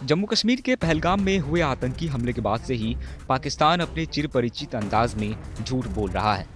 जम्मू कश्मीर के पहलगाम में हुए आतंकी हमले के बाद से ही पाकिस्तान अपने चिरपरिचित अंदाज में झूठ बोल रहा है।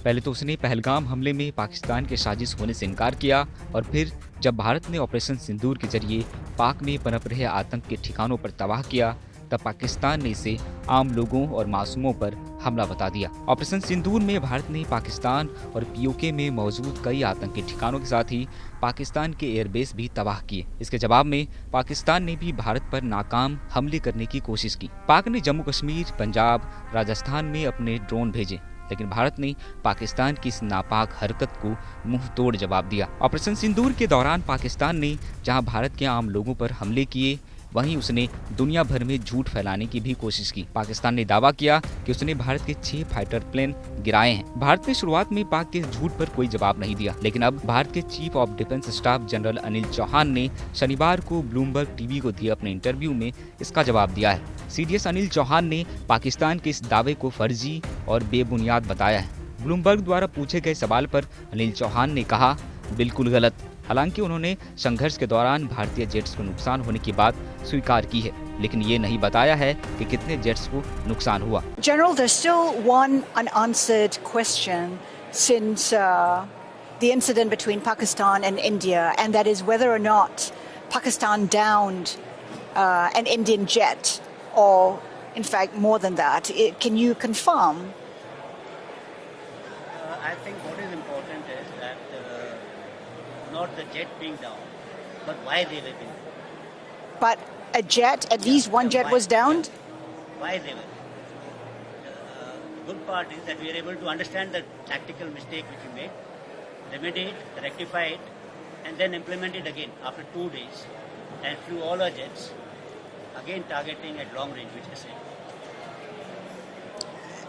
पहले तो उसने पहलगाम हमले में पाकिस्तान के साजिश होने से इनकार किया और फिर जब भारत ने ऑपरेशन सिंदूर के जरिए पाक में पनप रहे आतंक के ठिकानों पर तबाह किया, तब पाकिस्तान ने इसे आम लोगों और मासूमों पर हमला बता दिया। ऑपरेशन सिंदूर में भारत ने पाकिस्तान और पीओके में मौजूद कई आतंकी ठिकानों के साथ ही पाकिस्तान के एयरबेस भी तबाह किए। इसके जवाब में पाकिस्तान ने भी भारत पर नाकाम हमले करने की कोशिश की। पाक ने जम्मू कश्मीर, पंजाब, राजस्थान में अपने ड्रोन भेजे, लेकिन भारत ने पाकिस्तान की इस नापाक हरकत को मुंह तोड़ जवाब दिया। ऑपरेशन सिंदूर के दौरान पाकिस्तान ने जहां भारत के आम लोगों पर हमले किए, वहीं उसने दुनिया भर में झूठ फैलाने की भी कोशिश की। पाकिस्तान ने दावा किया कि उसने भारत के 6 फाइटर प्लेन गिराए हैं। भारत ने शुरुआत में पाक के झूठ पर कोई जवाब नहीं दिया, लेकिन अब भारत के chief of defence staff general Anil Chauhan ने शनिवार को ब्लूमबर्ग टीवी को दिए अपने इंटरव्यू में इसका जवाब दिया है। सीडीएस अनिल चौहान ने पाकिस्तान के इस दावे को फर्जी और बेबुनियाद बताया है। ब्लूमबर्ग द्वारा पूछे गए सवाल पर अनिल चौहान ने कहा, बिल्कुल गलत। हालांकि उन्होंने संघर्ष के दौरान भारतीय जेट्स को नुकसान होने की बात स्वीकार की है, लेकिन ये नहीं बताया है कि कितने जेट्स को नुकसान हुआ। General, there's still one unanswered question since the incident between Pakistan and India, and that is whether or not Pakistan downed an Indian jet, or in fact more than that. Can you confirm? I think what is important is that not the jet being down, but why they were being down. But a jet, at least one jet was downed? Why they were. The good part is that we are able to understand the tactical mistake which we made, remedy it, rectify it, and then implement it again after 2 days, and flew all our jets, again targeting at long range, which I said.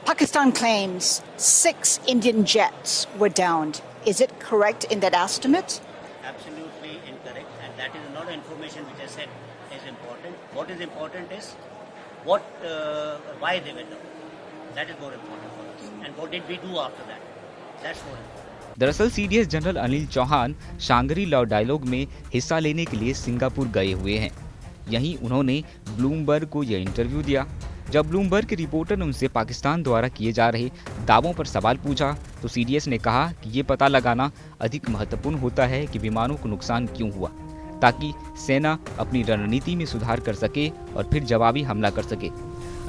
Pakistan claims 6 Indian jets were downed. Is it correct in that estimate? Absolutely incorrect, and that is not information which I said is important. What is important is why they were down. That is more important for us. And what did we do after that? That's more important. दरअसल CDS general Anil Chauhan Shangri La dialogue में हिस्सा लेने के लिए Singapore गए हुए हैं। यहीं उन्होंने ब्लूमबर्ग को यह इंटरव्यू दिया। जब ब्लूमबर्ग के रिपोर्टर ने उनसे पाकिस्तान द्वारा किए जा रहे दावों पर सवाल पूछा, तो सीडीएस ने कहा कि ये पता लगाना अधिक महत्वपूर्ण होता है कि विमानों को नुकसान क्यों हुआ, ताकि सेना अपनी रणनीति में सुधार कर सके और फिर जवाबी हमला कर सके।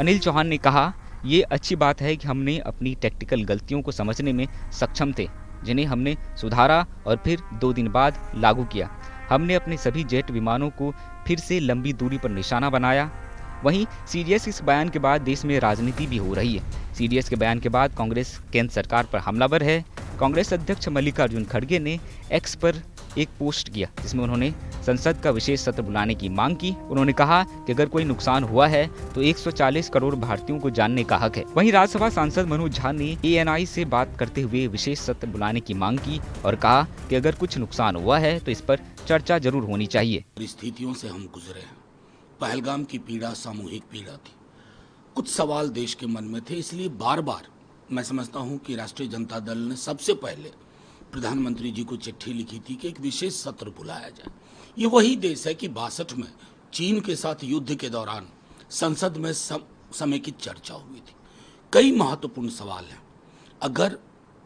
अनिल चौहान ने कहा, ये अच्छी बात है कि हमने अपनी टैक्टिकल गलतियों को समझने में सक्षम थे, जिन्हें हमने सुधारा और फिर 2 दिन बाद लागू किया। हमने अपने सभी जेट विमानों को फिर से लंबी दूरी पर निशाना बनाया। वहीं सीडीएस इस बयान के बाद देश में राजनीति भी हो रही है। सीडीएस के बयान के बाद कांग्रेस केंद्र सरकार पर हमलावर है। कांग्रेस अध्यक्ष मल्लिकार्जुन खड़गे ने एक्स पर एक पोस्ट किया, जिसमें उन्होंने संसद का विशेष सत्र बुलाने की मांग की। उन्होंने कहा कि अगर कोई नुकसान हुआ है तो 140 करोड़ भारतीयों को जानने का हक है। वहीं राज्यसभा सांसद मनोज झा ने एएनआई से बात करते हुए विशेष सत्र बुलाने की मांग की और कहा कि अगर कुछ नुकसान हुआ है तो इस पर चर्चा जरूर होनी चाहिए। परिस्थितियों से हम गुजरे हैं। पहलगाम की पीड़ा सामूहिक पीड़ा थी। कुछ सवाल देश के मन में थे, इसलिए बार बार मैं समझता हूं कि राष्ट्रीय जनता दल ने सबसे पहले प्रधानमंत्री जी को चिट्ठी लिखी थी कि एक विशेष सत्र बुलाया जाए। ये वही देश है कि 62 में चीन के साथ युद्ध के दौरान संसद में समेकित चर्चा हुई थी। कई महत्वपूर्ण सवाल हैं। अगर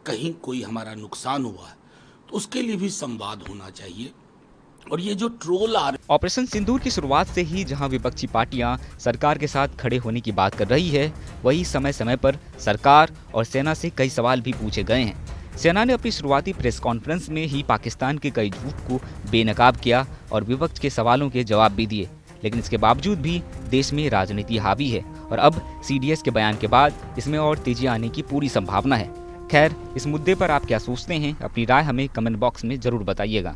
कहीं कोई हमारा नुकसान हुआ है तो उसके लिए भी संवाद होना चाहिए। और ये जो ट्रोल ऑपरेशन सिंदूर की शुरुआत से ही जहां विपक्षी पार्टियां सरकार के साथ खड़े होने की बात कर रही है, वही समय समय पर सरकार और सेना से कई सवाल भी पूछे गए हैं। सेना ने अपनी शुरुआती प्रेस कॉन्फ्रेंस में ही पाकिस्तान के कई झूठ को बेनकाब किया और विपक्ष के सवालों के जवाब भी दिए, लेकिन इसके बावजूद भी देश में राजनीति हावी है और अब सीडीएस के बयान के बाद इसमें और तेजी आने की पूरी संभावना है। खैर, इस मुद्दे पर आप क्या सोचते हैं? अपनी राय हमें कमेंट बॉक्स में जरूर बताइएगा।